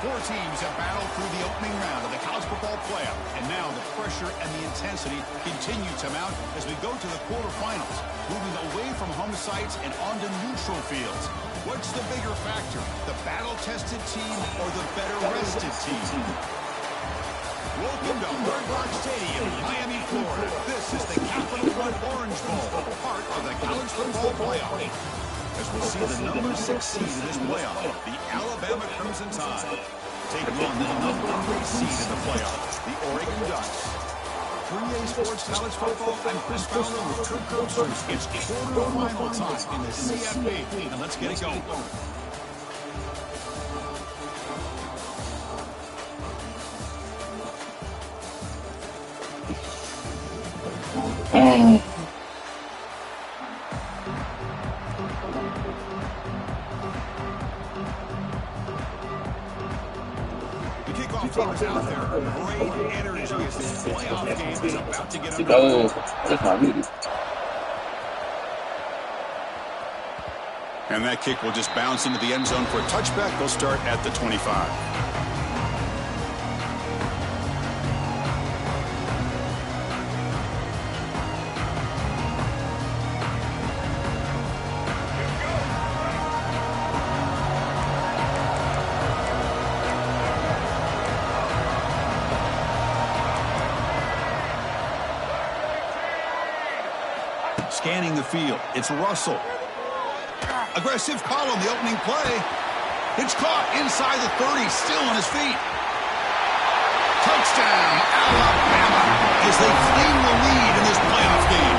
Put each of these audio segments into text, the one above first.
Four teams have battled through the opening round of the college football playoff, and now the pressure and the intensity continue to mount as we go to the quarterfinals, moving away from home sites and onto neutral fields. What's the bigger factor, the battle-tested team or the better-rested team? Welcome to Hard Rock Stadium, Miami, Florida. This is the Capital One Orange Bowl, part of the college football playoff. As we see the number 6 seed in this playoff, the Alabama Crimson Tide, taking on the number 3 seed in the playoff, the Oregon Ducks. 3A Sports College Football, I'm Chris Fowler with Kirk Coasters. It's quarterfinal time in the CFP, and let's get it going. Teams out there, great energy as this playoff game is about to get underway. And that kick will just bounce into the end zone for a touchback. They'll start at the 25. Scanning the field, it's Russell. Aggressive call on the opening play. It's caught inside the 30, still on his feet. Touchdown, Alabama, as they claim the lead in this playoff game.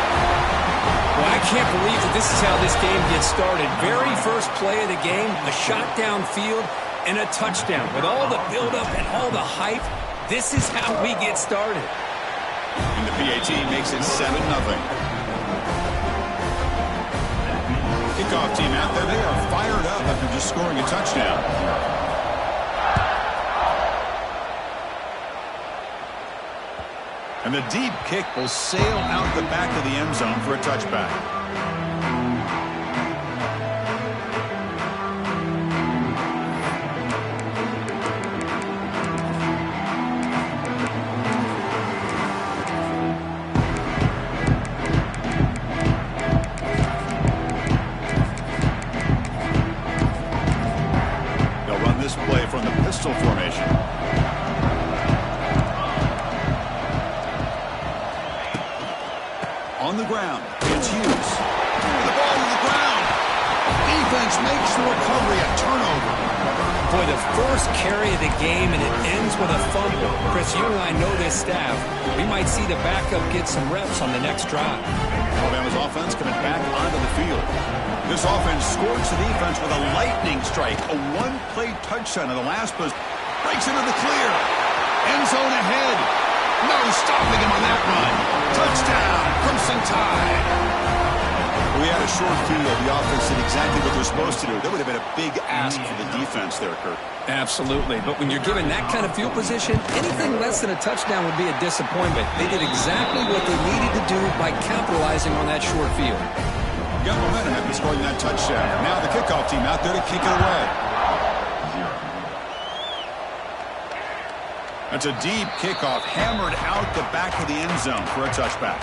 Well, I can't believe that this is how this game gets started. Very first play of the game, a shot downfield and a touchdown. With all the buildup and all the hype, this is how we get started. And the PAT makes it 7-0. Kickoff team out there, they are fired up after just scoring a touchdown. And the deep kick will sail out the back of the end zone for a touchback. Play from the pistol formation. On the ground, it's Hughes. The ball to the ground. Defense makes the recovery a turnover. Boy, the first carry of the game, and it ends with a fumble. Chris, you and I know this staff. We might see the backup get some reps on the next drive. Alabama's offense coming back onto the field. This offense scores the defense with a lightning strike. A one-play touchdown in the last possession. Breaks into the clear. End zone ahead. No stopping him on that run. Touchdown, Crimson Tide. We had a short field. The offense did exactly what they're supposed to do. That would have been a big ask for the defense there, Kirk. Absolutely. But when you're given that kind of field position, anything less than a touchdown would be a disappointment. They did exactly what they needed to do by capitalizing on that short field. Got momentum after scoring that touchdown. Now the kickoff team out there to kick it away. That's a deep kickoff, hammered out the back of the end zone for a touchback.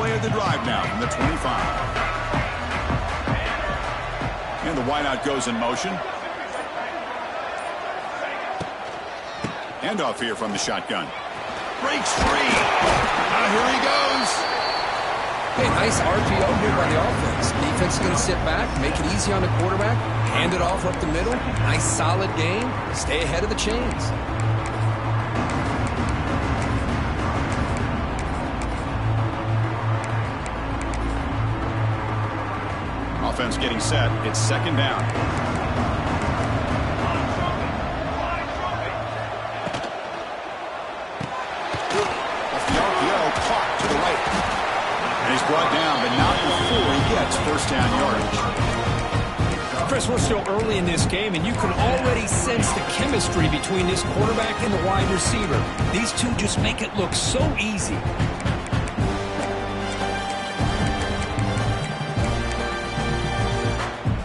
play of the drive now from the 25. And the wideout goes in motion. Handoff here from the shotgun. Breaks free. Now here he goes. Hey, nice RPO here by the offense. Defense is going to sit back, make it easy on the quarterback, hand it off up the middle. Nice solid game. Stay ahead of the chains. Offense getting set. It's second down. Off the RPO, caught to the right. And he's brought down, but not before he gets first down yardage. Chris, we're still early in this game, and you can already sense the chemistry between this quarterback and the wide receiver. These two just make it look so easy.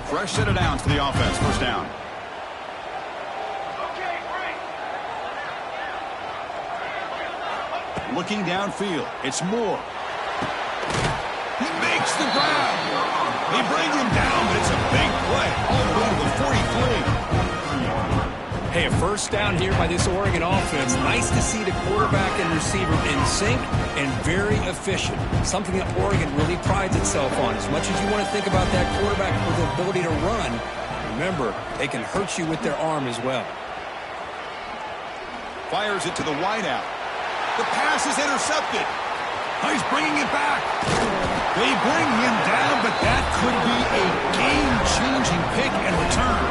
Fresh set of downs for the offense. First down. Looking downfield. It's Moore. He makes the grab. They bring him down, but it's a big play. All the way to the 43. Hey, a first down here by this Oregon offense. Nice to see the quarterback and receiver in sync and very efficient. Something that Oregon really prides itself on. As much as you want to think about that quarterback with the ability to run, remember, they can hurt you with their arm as well. Fires it to the wideout. The pass is intercepted. He's bringing it back. They bring him down, but that could be a game-changing pick and return.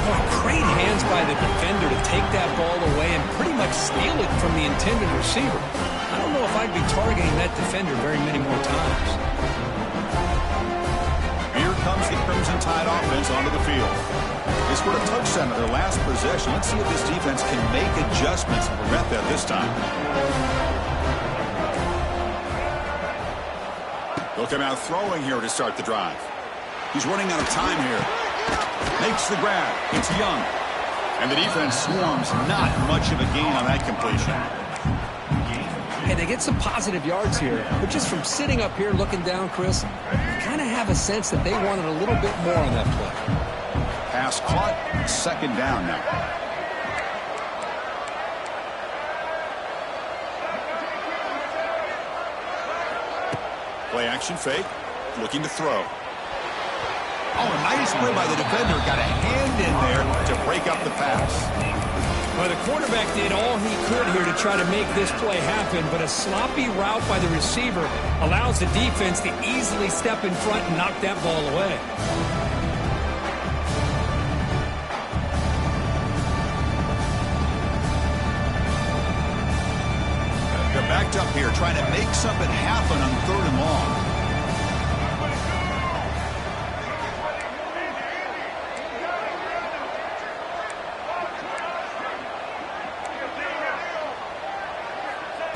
Boy, great hands by the defender to take that ball away and pretty much steal it from the intended receiver. I don't know if I'd be targeting that defender very many more times. Here comes the Crimson Tide offense onto the field. They scored a touchdown on their last possession. Let's see if this defense can make adjustments and prevent that this time. They'll come out throwing here to start the drive. He's running out of time here. Makes the grab. It's Young. And the defense swarms. Not much of a gain on that completion. Hey, they get some positive yards here, but just from sitting up here looking down, Chris, you kind of have a sense that they wanted a little bit more on that play. Pass caught. Second down now. Play action fake. Looking to throw. Oh, a nice play by the defender. Got a hand in there to break up the pass. Well, the quarterback did all he could here to try to make this play happen, but a sloppy route by the receiver allows the defense to easily step in front and knock that ball away. They're backed up here trying to make something happen on third and long.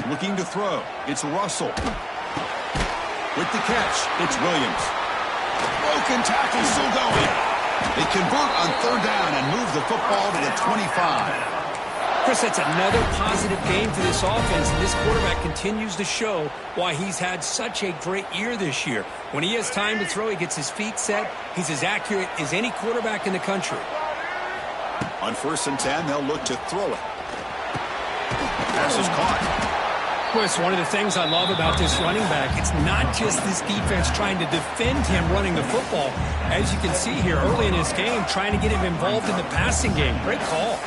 Looking to throw. It's Russell. With the catch, it's Williams. Broken tackle still going. They convert on third down and move the football to the 25. Chris, that's another positive game for this offense, and this quarterback continues to show why he's had such a great year this year. When he has time to throw, he gets his feet set. He's as accurate as any quarterback in the country. On 1st and 10, they'll look to throw it. Pass is caught. Chris, one of the things I love about this running back, it's not just this defense trying to defend him running the football. As you can see here early in this game, trying to get him involved in the passing game. Great call.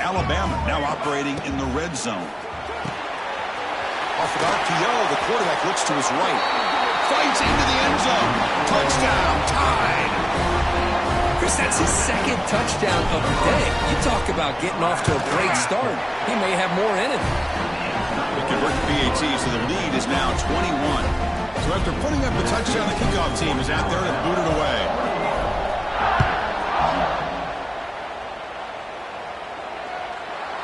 Alabama now operating in the red zone. Off of RPO, the quarterback looks to his right. Fights into the end zone. Touchdown, tied. Chris, that's his second touchdown of the day. You talk about getting off to a great start. He may have more in it. They convert the PAT, so the lead is now 21. So after putting up the touchdown, the kickoff team is out there to boot it away.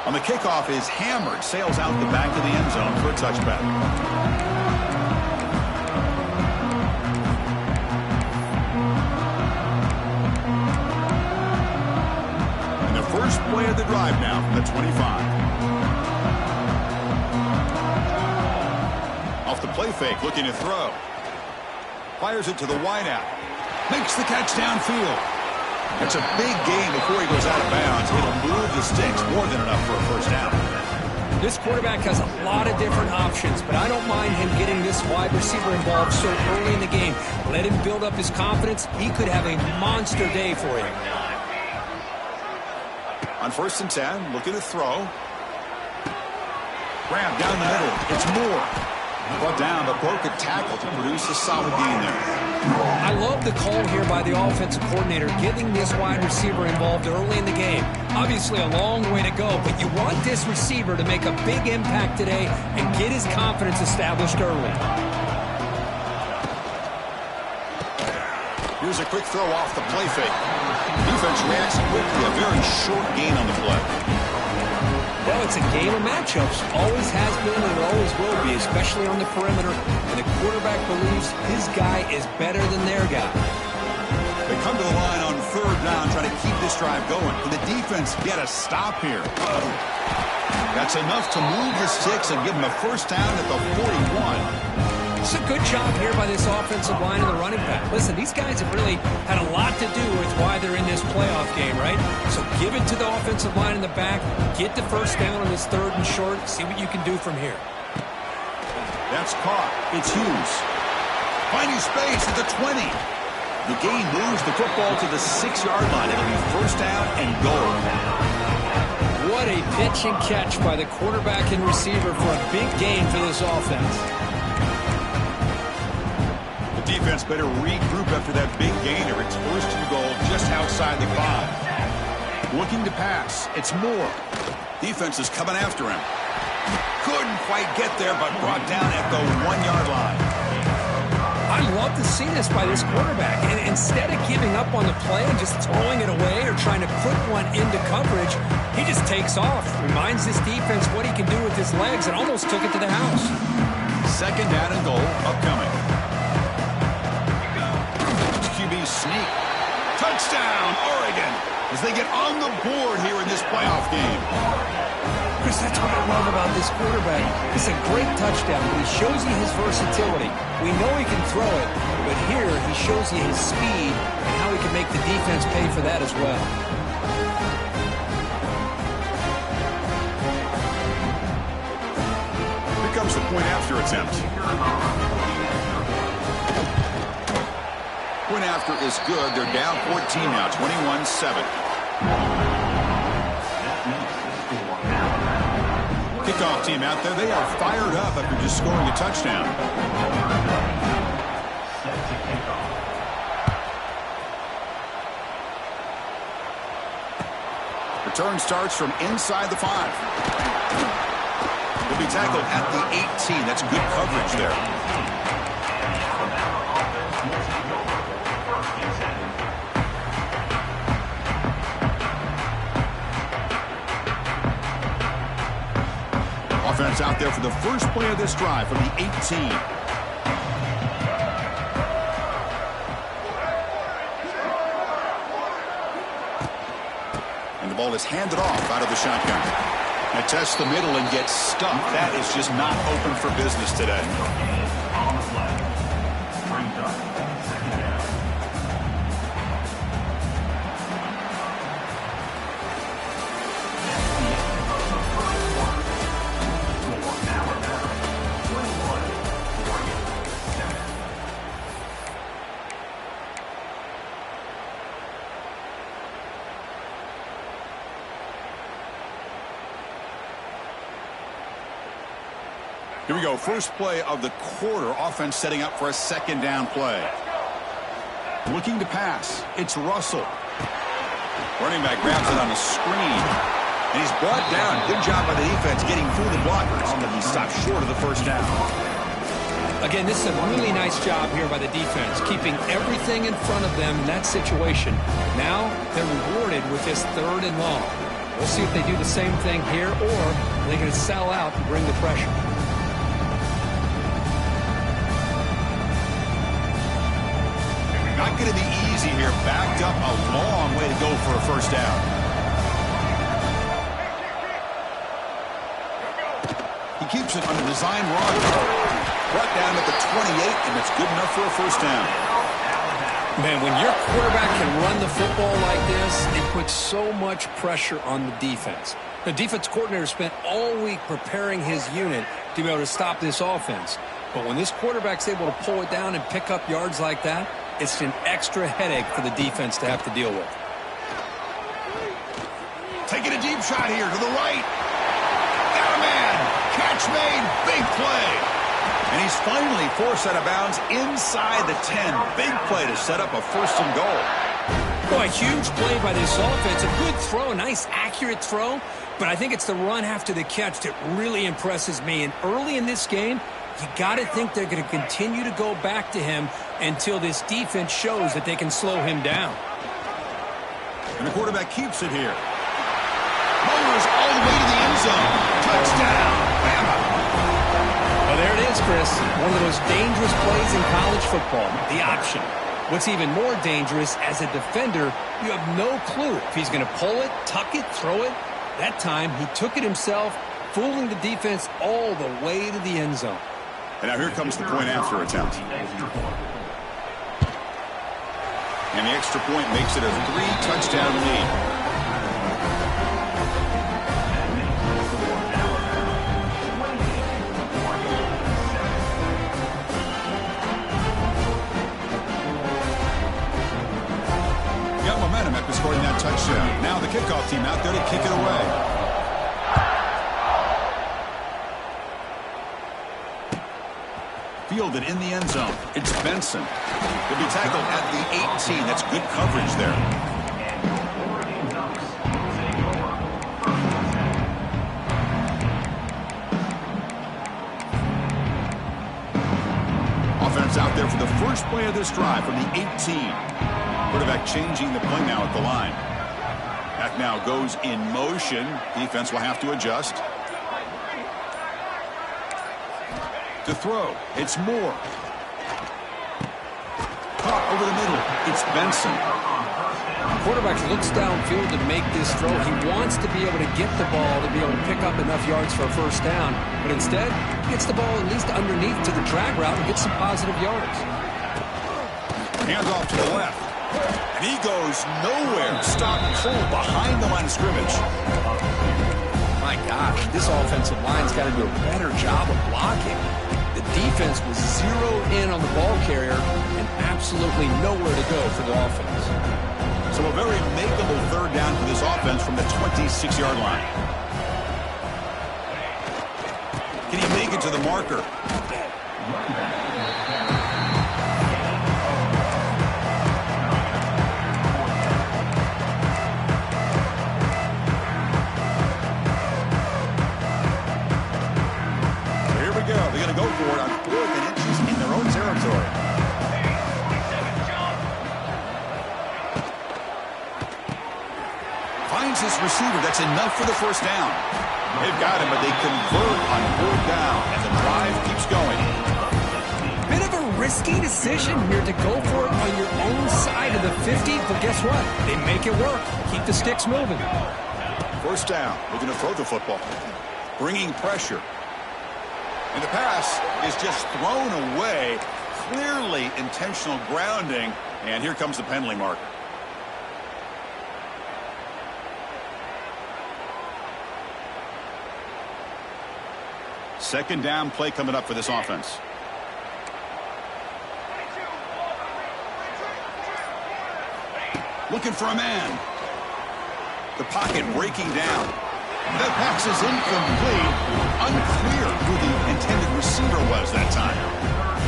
On the kickoff is hammered, sails out the back of the end zone for a touchback. And the first play of the drive now from the 25. the play fake, looking to throw. Fires it to the wideout. Makes the catch downfield. It's a big gain before he goes out of bounds. It'll move the sticks, more than enough for a first down. This quarterback has a lot of different options, but I don't mind him getting this wide receiver involved so early in the game. Let him build up his confidence. He could have a monster day for you. On 1st and 10, looking to throw. Grab down the middle. It's Moore. Brought down, but broke a tackle to produce a solid gain there. I love the call here by the offensive coordinator, getting this wide receiver involved early in the game. Obviously a long way to go, but you want this receiver to make a big impact today and get his confidence established early. Here's a quick throw off the play fake. Defense reacts quickly, a very short gain on the play. Well, it's a game of matchups. Always has been and always will be, especially on the perimeter. And the quarterback believes his guy is better than their guy. They come to the line on 3rd down, trying to keep this drive going. Can the defense get a stop here? That's enough to move the sticks and give them a first down at the 41. It's a good job here by this offensive line and the running back. Listen, these guys have really had a lot to do with why they're in this playoff game, right? So give it to the offensive line in the back. Get the first down on this 3rd and short. See what you can do from here. That's caught. It's Hughes. Finding space at the 20. The gain moves the football to the 6-yard line. It'll be first down and goal. What a pitch and catch by the quarterback and receiver for a big gain for this offense. Defense better regroup after that big gainer. It's 1st and goal just outside the 5. Looking to pass. It's Moore. Defense is coming after him. Couldn't quite get there, but brought down at the 1-yard line. I love to see this by this quarterback. And instead of giving up on the play and just throwing it away or trying to put one into coverage, he just takes off. Reminds this defense what he can do with his legs and almost took it to the house. 2nd down and goal upcoming. QB sneak. Touchdown, Oregon, as they get on the board here in this playoff game. Chris, that's what I love about this quarterback. It's a great touchdown, but he shows you his versatility. We know he can throw it, but here he shows you his speed and how he can make the defense pay for that as well. Here comes the point after attempt. Point after is good. They're down 14 now, 21-7. Kickoff team out there. They are fired up after just scoring a touchdown. Return starts from inside the 5. Will be tackled at the 18. That's good coverage there. Offense out there for the first play of this drive from the 18. And the ball is handed off out of the shotgun. Now tests the middle and gets stuck. That is just not open for business today. On the flag. Here we go. First play of the quarter. Offense setting up for a 2nd down play. Looking to pass. It's Russell. Running back grabs it on a screen. And he's brought down. Good job by the defense getting through the blockers. But he stopped short of the first down. Again, this is a really nice job here by the defense, keeping everything in front of them in that situation. Now they're rewarded with this 3rd and long. We'll see if they do the same thing here or they're going to sell out and bring the pressure. Not going to be easy here. Backed up a long way to go for a first down. He keeps it on the design run. Brought down at the 28, and it's good enough for a first down. Man, when your quarterback can run the football like this, it puts so much pressure on the defense. The defense coordinator spent all week preparing his unit to be able to stop this offense. But when this quarterback's able to pull it down and pick up yards like that, it's an extra headache for the defense to have to deal with. Taking a deep shot here to the right. Got a man. Catch made. Big play. And he's finally forced out of bounds inside the 10. Big play to set up a first and goal. Boy, a huge play by this offense. A good throw, a nice accurate throw. But I think it's the run after the catch that really impresses me. And early in this game, you got to think they're going to continue to go back to him until this defense shows that they can slow him down. And the quarterback keeps it here. Motors all the way to the end zone. Touchdown, Bama. Well, there it is, Chris. One of the most dangerous plays in college football, the option. What's even more dangerous, as a defender, you have no clue if he's going to pull it, tuck it, throw it. That time, he took it himself, fooling the defense all the way to the end zone. And now here comes the point after attempt. And the extra point makes it a 3-touchdown lead. After scoring that touchdown. Now the kickoff team out there to kick it away. Fielded in the end zone. It's Benson. He'll be tackled at the 18. That's good coverage there. Offense out there for the first play of this drive from the 18. Quarterback changing the play now at the line. That now goes in motion. Defense will have to adjust. To throw, it's Moore. Caught over the middle, it's Benson. Quarterback looks downfield to make this throw. He wants to be able to get the ball to be able to pick up enough yards for a first down, but instead, gets the ball at least underneath to the drag route and gets some positive yards. Hands off to the left. And he goes nowhere. Stop cold behind the line of scrimmage. My gosh, this offensive line's got to do a better job of blocking. The defense was zeroed in on the ball carrier and absolutely nowhere to go for the offense. So a very makeable third down for this offense from the 26-yard line. Can he make it to the marker? They're going to go for it on 4th and inches in their own territory. Finds his receiver. That's enough for the first down. They've got him, but they convert on 4th down, and the drive keeps going. Bit of a risky decision here to go for it on your own side of the 50, but guess what? They make it work. Keep the sticks moving. First down. They're going to throw the football. Bringing pressure. And the pass is just thrown away. Clearly intentional grounding. And here comes the penalty marker. Second down play coming up for this offense. Looking for a man. The pocket breaking down. The pass is incomplete. Unclear who the intended receiver was that time.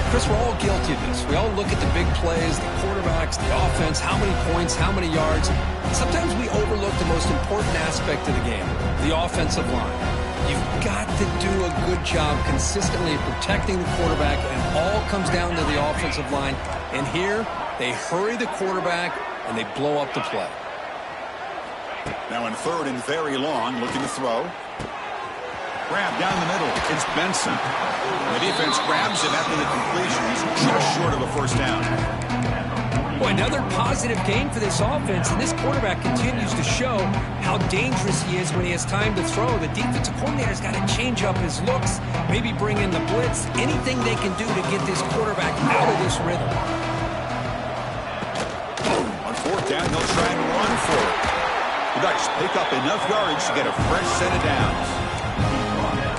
Chris, we're all guilty of this. We all look at the big plays, the quarterbacks, the offense, how many points, how many yards. Sometimes we overlook the most important aspect of the game, the offensive line. You've got to do a good job consistently protecting the quarterback, and it all comes down to the offensive line. And here, they hurry the quarterback, and they blow up the play. Now in 3rd and very long, looking to throw. Grab down the middle. It's Benson. The defense grabs him after the completion. He's just short of a first down. Boy, another positive game for this offense, and this quarterback continues to show how dangerous he is when he has time to throw. The defensive coordinator's got to change up his looks, maybe bring in the blitz, anything they can do to get this quarterback out of this rhythm. On fourth down, they'll try and run for it. The Ducks pick up enough yardage to get a fresh set of downs.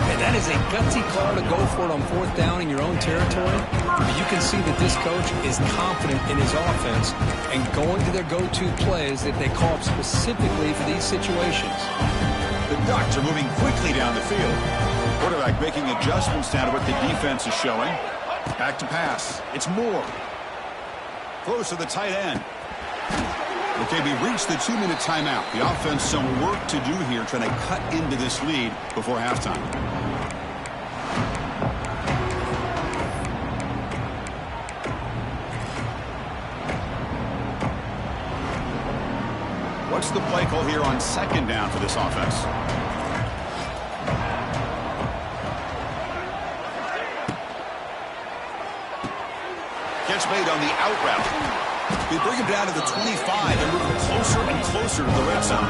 And that is a gutsy call to go for it on fourth down in your own territory. But you can see that this coach is confident in his offense and going to their go-to plays that they call up specifically for these situations. The Ducks are moving quickly down the field. Quarterback making adjustments now to what the defense is showing. Back to pass. It's Moore. Close to the tight end. Okay, we reached the 2-minute timeout. The offense some work to do here trying to cut into this lead before halftime. What's the play call here on second down for this offense? Catch made on the out route. They bring him down to the 25 and move him closer and closer to the red zone.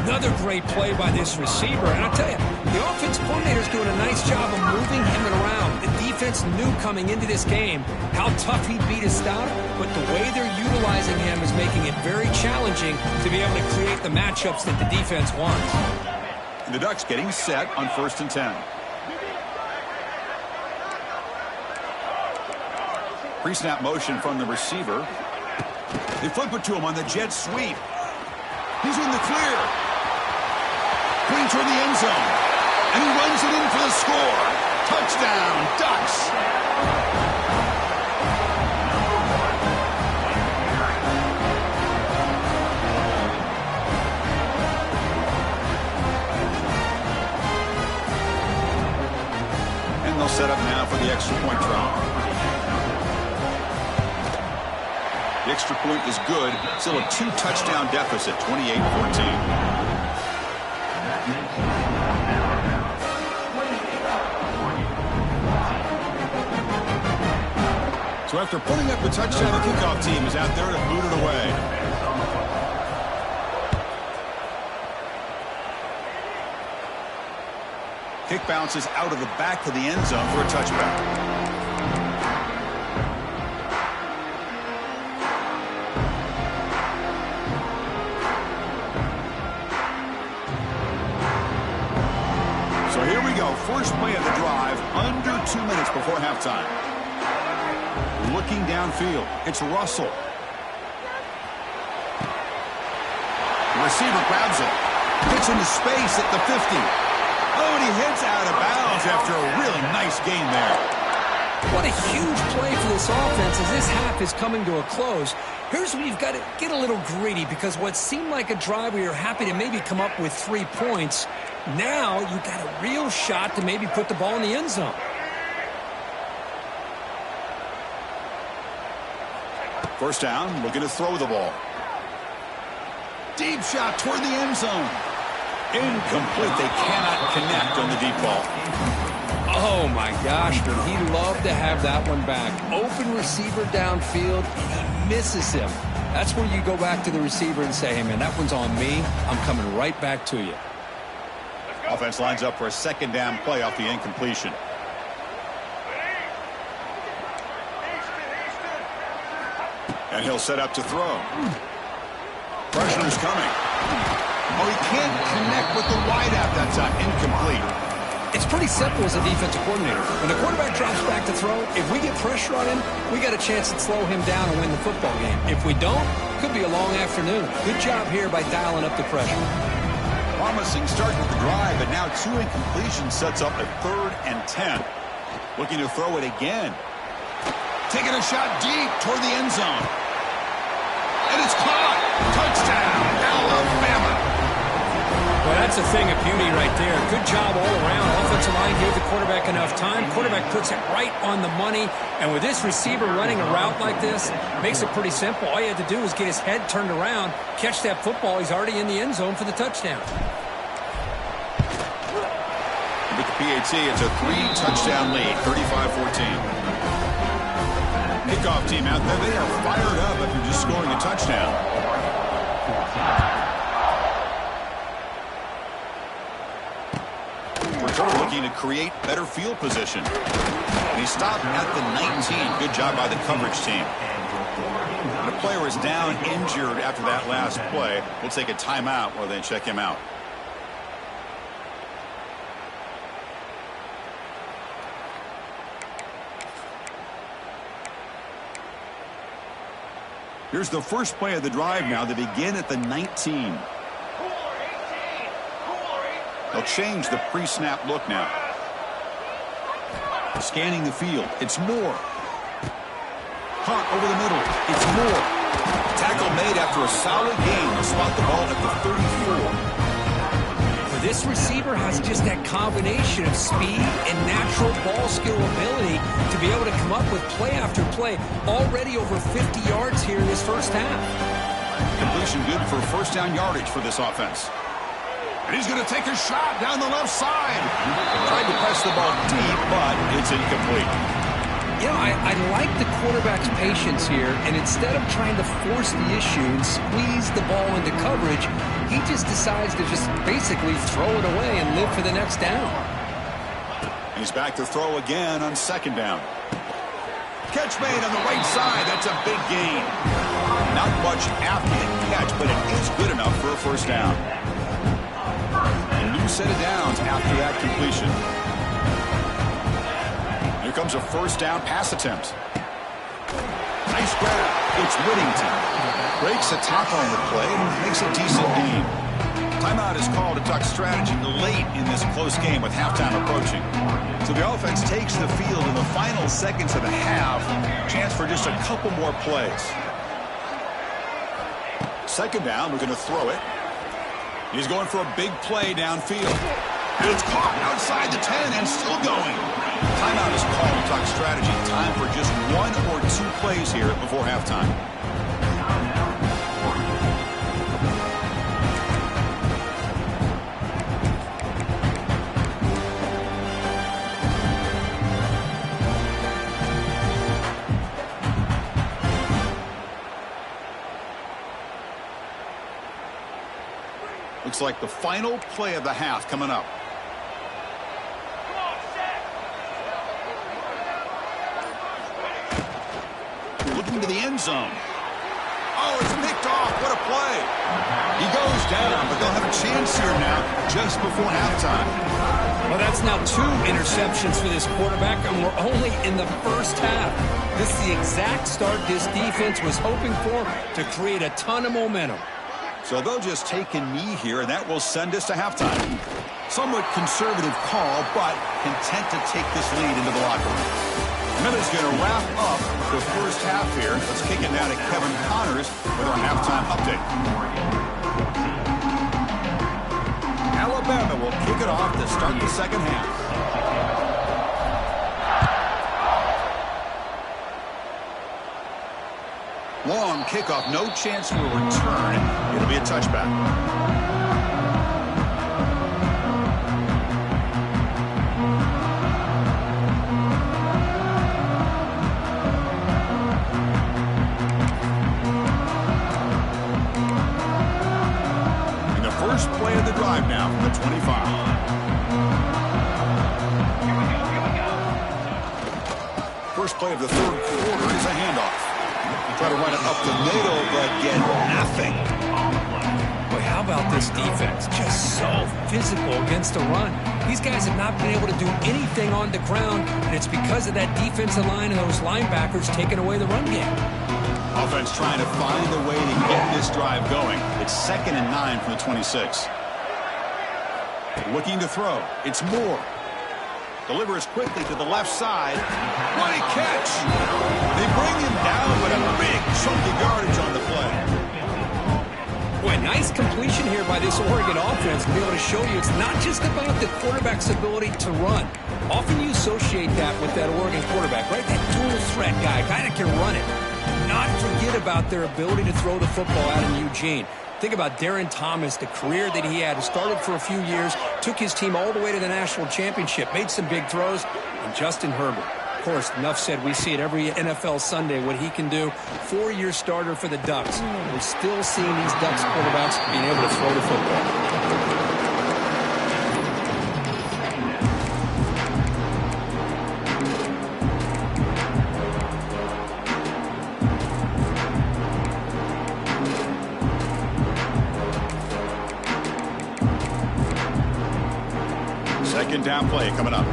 Another great play by this receiver. And I'll tell you, the offense coordinator is doing a nice job of moving him around. The defense knew coming into this game how tough he'd be to stop, but the way they're utilizing him is making it very challenging to be able to create the matchups that the defense wants. And the Ducks getting set on 1st and 10. Pre-snap motion from the receiver. They flip it to him on the jet sweep. He's in the clear. Clean toward the end zone. And he runs it in for the score. Touchdown, Ducks. And they'll set up now for the extra point try. The extra point is good. Still a 2-touchdown deficit, 28-14. So after putting up the touchdown, the kickoff team is out there to boot it away. Kick bounces out of the back of the end zone for a touchback. First play of the drive, under 2 minutes before halftime. Looking downfield, it's Russell. The receiver grabs it. Gets into space at the 50. Oh, and he hits out of bounds after a really nice gain there. What a huge play for this offense as this half is coming to a close. Here's where you've got to get a little greedy, because what seemed like a drive where you're happy to maybe come up with 3 points, now you've got a real shot to maybe put the ball in the end zone. First down, looking to throw the ball. Deep shot toward the end zone. Incomplete. They cannot connect on the deep ball. Oh, my gosh, would he love to have that one back. Open receiver downfield, and he misses him. That's where you go back to the receiver and say, hey, man, that one's on me. I'm coming right back to you. Offense lines up for a second down play off the incompletion. And he'll set up to throw. Pressure is coming. Oh, he can't connect with the wideout that time. Incomplete. It's pretty simple as a defensive coordinator. When the quarterback drops back to throw, if we get pressure on him, we got a chance to slow him down and win the football game. If we don't, it could be a long afternoon. Good job here by dialing up the pressure. Promising start with the drive, but now 2 incompletions sets up a 3rd and 10. Looking to throw it again. Taking a shot deep toward the end zone. And it's caught. Touchdown, Alabama. Well, that's a thing of beauty right there. Good job all around. Offensive line gave the quarterback enough time. Quarterback puts it right on the money. And with this receiver running a route like this, makes it pretty simple. All you had to do was get his head turned around, catch that football. He's already in the end zone for the touchdown. With the PAT, it's a 3-touchdown lead, 35-14. Kickoff team out there, they are fired up after just scoring a touchdown. Return looking to create better field position. And he stopped at the 19. Good job by the coverage team. And the player is down injured after that last play. We'll take a timeout while they check him out. Here's the first play of the drive now. They begin at the 19. They'll change the pre-snap look now. Scanning the field. It's Moore. Hunt over the middle. It's Moore. Tackle made after a solid gain. They'll spot the ball at the 34. This receiver has just that combination of speed and natural ball skill ability to be able to come up with play after play. Already over 50 yards here in this first half. Completion good for first down yardage for this offense. And he's going to take a shot down the left side. Tried to press the ball deep, but it's incomplete. You know, I like the quarterback's patience here, and instead of trying to force the issue and squeeze the ball into coverage, he just decides to just basically throw it away and live for the next down. He's back to throw again on second down. Catch made on the right side. That's a big gain. Not much after the catch, but it is good enough for a first down. A new set of downs after that completion. Here comes a first down pass attempt. Nice grab. It's Whittington. Breaks a tackle on the play and makes a decent gain. Timeout is called to talk strategy late in this close game with halftime approaching. So the offense takes the field in the final seconds of the half. Chance for just a couple more plays. Second down, we're going to throw it. He's going for a big play downfield. It's caught outside the 10 and still going. Timeout is called to talk strategy. Time for just one or two plays here before halftime. Looks like the final play of the half coming up. Looking to the end zone. Oh, it's picked off. What a play. He goes down, but they'll have a chance here now just before halftime. Well, that's now 2 interceptions for this quarterback, and we're only in the first half. This is the exact start this defense was hoping for to create a ton of momentum. So they'll just take a knee here, and that will send us to halftime. Somewhat conservative call, but content to take this lead into the locker room. Minute's going to wrap up the first half here. Let's kick it now to Kevin Connors with our halftime update. Alabama will kick it off to start the second half. Long kickoff, no chance for a return. It'll be a touchback. And the first play of the drive now from the 25. First play of the third quarter is a handoff. Try to run it up the middle, but get nothing. Boy, how about this defense? Just so physical against the run. These guys have not been able to do anything on the ground, and it's because of that defensive line and those linebackers taking away the run game. Offense trying to find a way to get this drive going. It's 2nd and 9 from the 26. Looking to throw. It's Moore. Delivers quickly to the left side. What a catch! They bring him down with a big chunk of yardage on the play. Boy, nice completion here by this Oregon offense to be able to show you it's not just about the quarterback's ability to run. Often you associate that with that Oregon quarterback, right? That dual threat guy that can run it. Not forget about their ability to throw the football out in Eugene. Think about Darren Thomas, the career that he had. Started for a few years, took his team all the way to the national championship, made some big throws, and Justin Herbert. course, enough said. We see it every NFL Sunday, what he can do. 4-year starter for the Ducks. We're still seeing these Ducks quarterbacks being able to throw the football. Second down play coming up.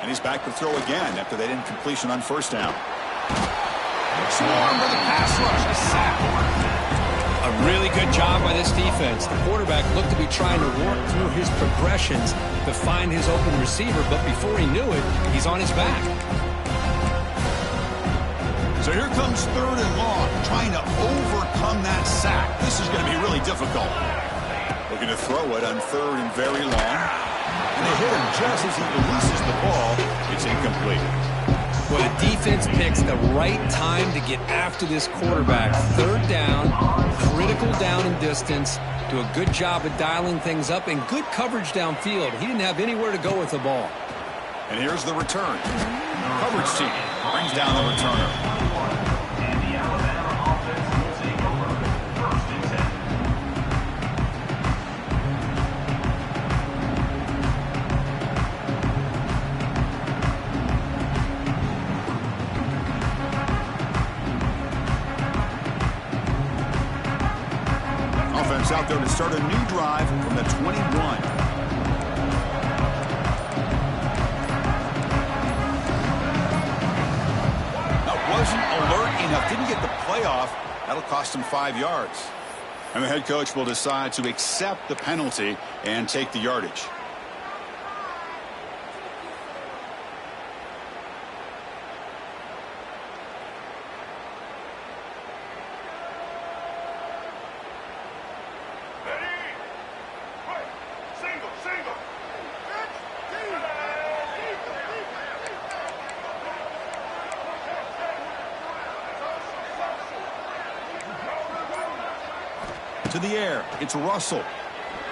And he's back to throw again after that incompletion on first down. Swarm for the pass rush. A sack. A really good job by this defense. The quarterback looked to be trying to work through his progressions to find his open receiver, but before he knew it, he's on his back. So here comes third and long, trying to overcome that sack. This is going to be really difficult. Looking to throw it on third and very long. And they hit him just as he releases the ball. It's incomplete. Well, the defense picks the right time to get after this quarterback. Third down, critical down and distance. Do a good job of dialing things up and good coverage downfield. He didn't have anywhere to go with the ball. And here's the return. Coverage team brings down the returner. Offense out there to start a new drive from the 21. Wasn't alert enough, didn't get the playoff. That'll cost him 5 yards. And the head coach will decide to accept the penalty and take the yardage. To the air, it's Russell.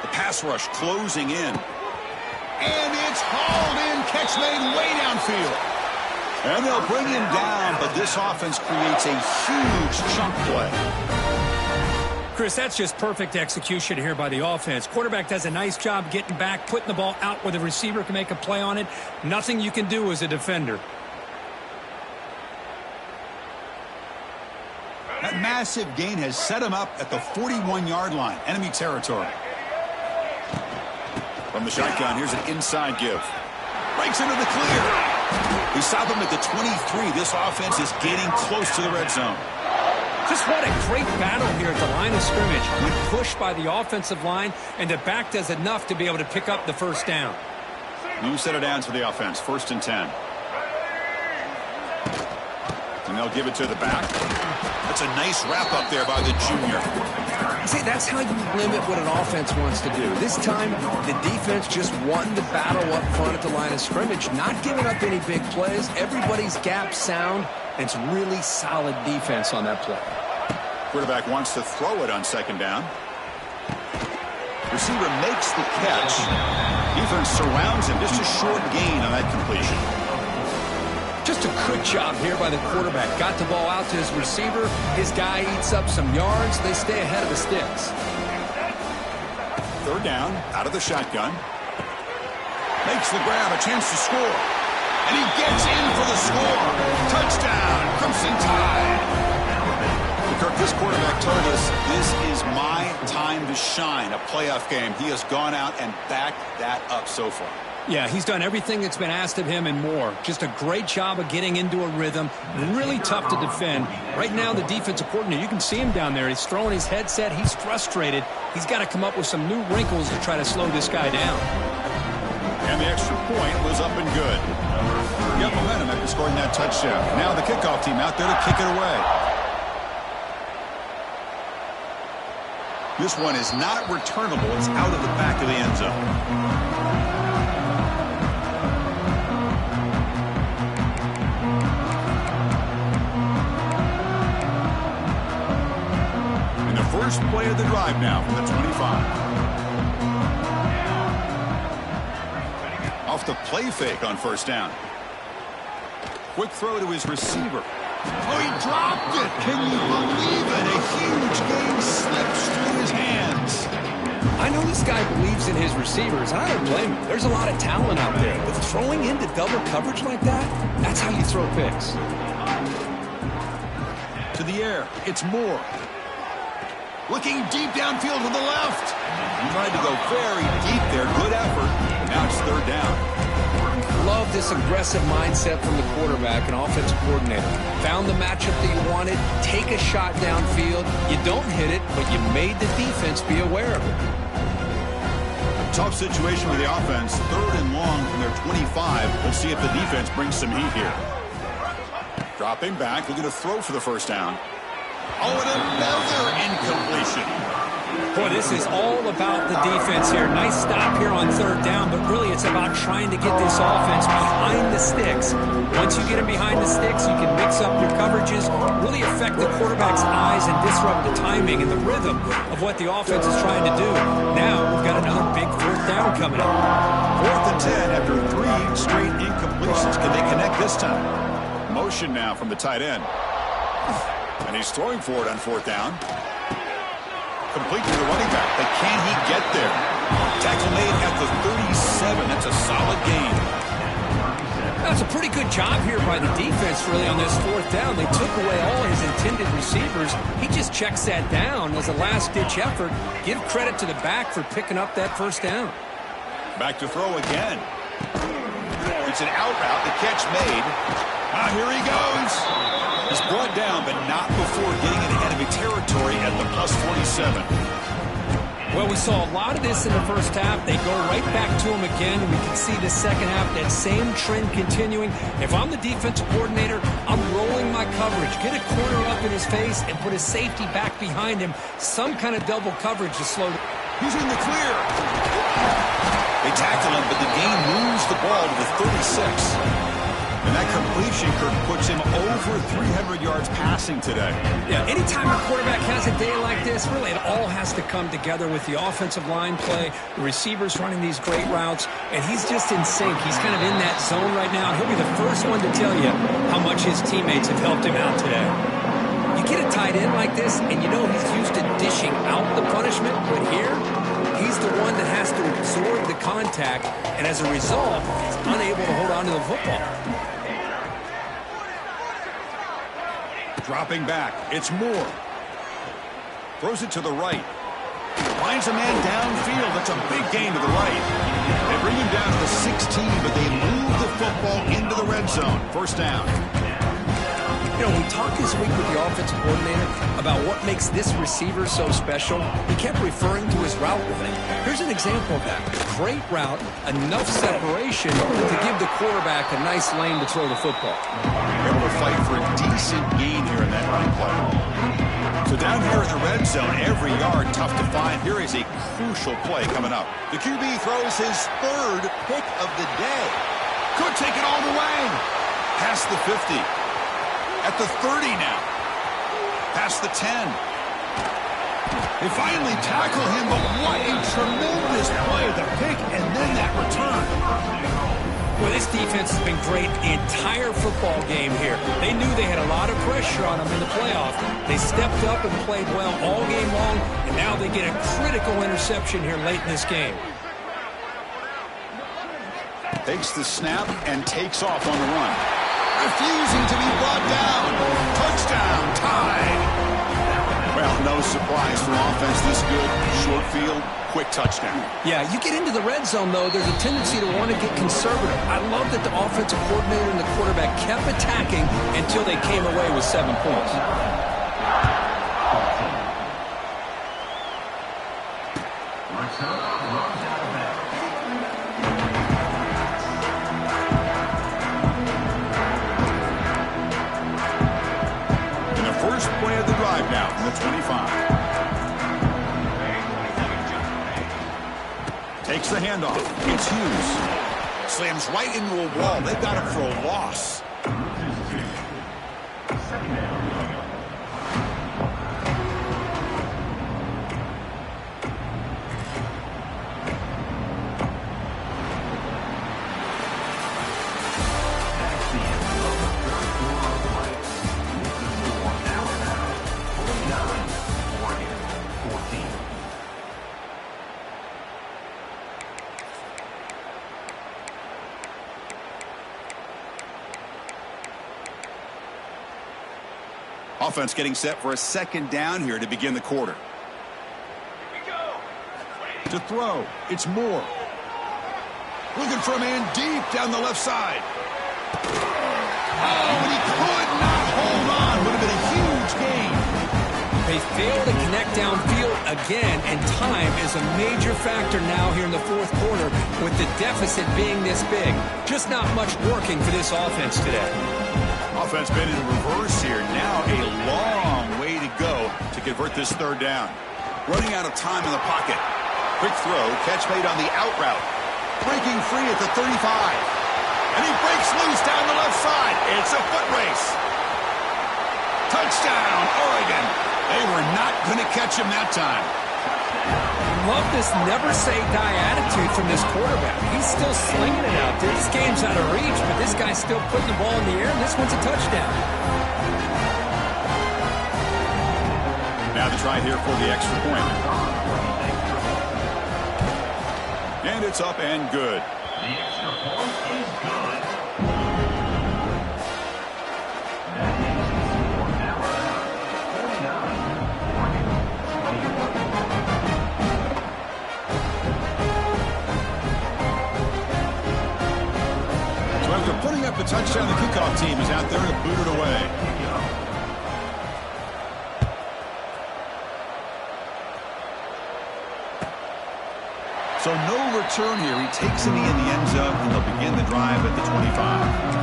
The pass rush closing in. And it's hauled in, catch made way downfield. And they'll bring him down, but this offense creates a huge chunk play. Chris, that's just perfect execution here by the offense. Quarterback does a nice job getting back, putting the ball out where the receiver can make a play on it. Nothing you can do as a defender. That massive gain has set him up at the 41-yard line, enemy territory. From the shotgun, here's an inside give. Breaks into the clear. We saw them at the 23. This offense is getting close to the red zone. Just what a great battle here at the line of scrimmage. Good push by the offensive line, and the back does enough to be able to pick up the first down. New set of downs for the offense, 1st and 10. And they'll give it to the back. That's a nice wrap up there by the junior. See, that's how you limit what an offense wants to do. This time, the defense just wanting to battle up front at the line of scrimmage, not giving up any big plays. Everybody's gap sound. It's really solid defense on that play. Quarterback wants to throw it on 2nd down. Receiver makes the catch. Defense surrounds him. Just a short gain on that completion. Just a good job here by the quarterback. Got the ball out to his receiver. His guy eats up some yards. They stay ahead of the sticks. 3rd down, out of the shotgun. Makes the grab, a chance to score. And he gets in for the score. Touchdown, Crimson Tide. Kirk, this quarterback told us this is my time to shine, a playoff game. He has gone out and backed that up so far. Yeah, he's done everything that's been asked of him and more. Just a great job of getting into a rhythm. Really tough to defend. Right now, the defensive coordinator, you can see him down there. He's throwing his headset. He's frustrated. He's got to come up with some new wrinkles to try to slow this guy down. And the extra point was up and good. He got momentum after scoring that touchdown. Now the kickoff team out there to kick it away. This one is not returnable. It's out of the back of the end zone. First play of the drive now from the 25. off the play fake on first down. Quick throw to his receiver. Oh, he dropped it. Can you believe it? A huge game slips through his hands. I know this guy believes in his receivers. I don't blame him. There's a lot of talent out there. But throwing into double coverage like that, that's how you throw picks. To the air. It's Moore. Looking deep downfield to the left. He tried to go very deep there. Good effort. Now it's third down. Love this aggressive mindset from the quarterback and offensive coordinator. Found the matchup that you wanted. Take a shot downfield. You don't hit it, but you made the defense be aware of it. Tough situation with the offense. Third and long from their 25. Let's see if the defense brings some heat here. Dropping back, looking to throw for the first down. Oh, and another incompletion. Boy, this is all about the defense here. Nice stop here on third down, but really it's about trying to get this offense behind the sticks. Once you get them behind the sticks, you can mix up your coverages, really affect the quarterback's eyes and disrupt the timing and the rhythm of what the offense is trying to do. Now we've got another big fourth down coming up. 4th and 10 after 3 straight incompletions. Can they connect this time? Motion now from the tight end. And he's throwing for it on 4th down. Complete to the running back, but can he get there? Tackle made at the 37. That's a solid gain. That's a pretty good job here by the defense, really, on this 4th down. They took away all his intended receivers. He just checks that down as a last-ditch effort. Give credit to the back for picking up that first down. Back to throw again. It's an out route. The catch made. Here he goes. He's brought down, but not before getting in enemy territory at the plus 47. Well, we saw a lot of this in the first half. They go right back to him again. We can see the second half, that same trend continuing. If I'm the defensive coordinator, I'm rolling my coverage. Get a corner up in his face and put his safety back behind him. Some kind of double coverage to slow down. He's in the clear. They tackle him, but the game moves the ball to the 36. And that completion, Kirk, puts him over 300 yards passing today. Yeah, anytime a quarterback has a day like this, really it all has to come together with the offensive line play, the receivers running these great routes, and he's just in sync. He's kind of in that zone right now. He'll be the first one to tell you how much his teammates have helped him out today. You get a tight end like this, and you know he's used to dishing out the punishment, but here, he's the one that has to absorb the contact, and as a result, he's unable to hold on to the football. Dropping back, it's Moore. Throws it to the right. Finds a man downfield. That's a big gain to the right. They bring him down to the 16, but they move the football into the red zone. First down. You know, we talked this week with the offensive coordinator about what makes this receiver so special. He kept referring to his route running. Here's an example of that. Great route, enough separation to give the quarterback a nice lane to throw the football. Able to fight for a decent gain here in that running play. So down here in the red zone, every yard tough to find. Here is a crucial play coming up. The QB throws his 3rd pick of the day. Could take it all the way. Past the 50. At the 30 now. Past the 10. They finally tackle him, but what a tremendous play. The pick and then that return. Well, this defense has been great the entire football game here. They knew they had a lot of pressure on them in the playoff. They stepped up and played well all game long, and now they get a critical interception here late in this game. Takes the snap and takes off on the run. Refusing to be brought down. Touchdown, tied. Well, no surprise for offense this good. Short field, quick touchdown. Yeah, you get into the red zone, though, there's a tendency to want to get conservative. I love that the offensive coordinator and the quarterback kept attacking until they came away with 7 points. Play of the drive now from the 25. Takes the handoff. It's Hughes. Slams right into a wall. They've got him for a loss. Offense getting set for a second down here to begin the quarter. To throw, it's Moore. Looking for a man deep down the left side. Oh, and he could not hold on. Would have been a huge gain. They failed to connect downfield again, and time is a major factor now here in the fourth quarter with the deficit being this big. Just not much working for this offense today. Offense been in reverse here. Now a long way to go to convert this third down. Running out of time in the pocket. Quick throw, catch made on the out route. Breaking free at the 35. And he breaks loose down the left side. It's a foot race. Touchdown, Oregon. They were not going to catch him that time. Love this never-say-die attitude from this quarterback. He's still slinging it out there. This game's out of reach, but this guy's still putting the ball in the air, and this one's a touchdown. Now the try here for the extra point. And it's up and good. The extra point is good. That is for Alabama. 49-21. So after putting up the touchdown, the kickoff team is out there to boot it away. So no return here. He takes it in the end zone, and they'll begin the drive at the 25.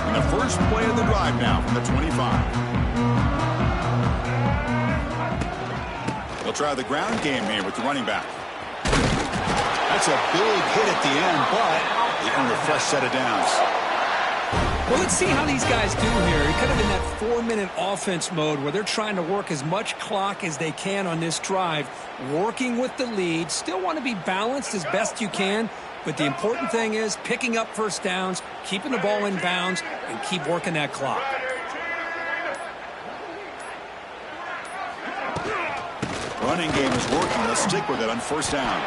And the first play of the drive now from the 25. They'll try the ground game here with the running back. That's a big hit at the end, but they earned a fresh set of downs. Well, let's see how these guys do here. You're kind of in that 4-minute offense mode where they're trying to work as much clock as they can on this drive, working with the lead. Still want to be balanced as best you can, but the important thing is picking up first downs, keeping the ball in bounds, and keep working that clock. Running game is working. Let's stick with it on first down.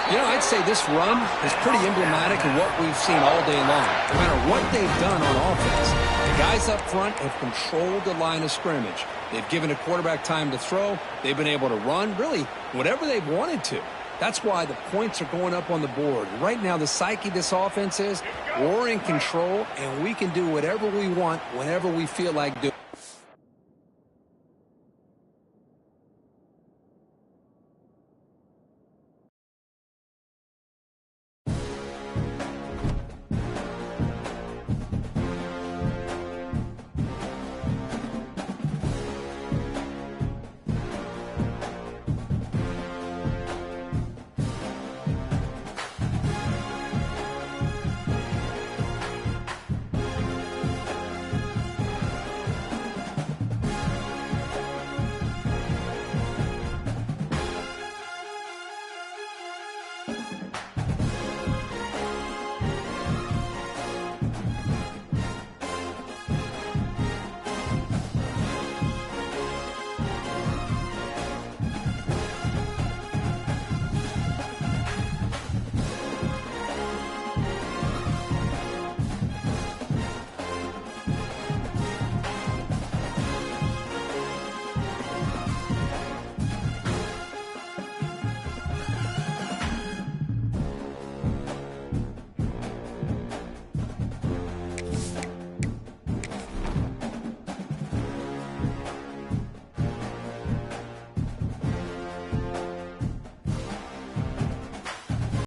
You know, I'd say this run is pretty emblematic of what we've seen all day long. No matter what they've done on offense, the guys up front have controlled the line of scrimmage. They've given a quarterback time to throw. They've been able to run, really, whatever they've wanted to. That's why the points are going up on the board. Right now, the psyche of this offense is we're in control, and we can do whatever we want whenever we feel like doing it.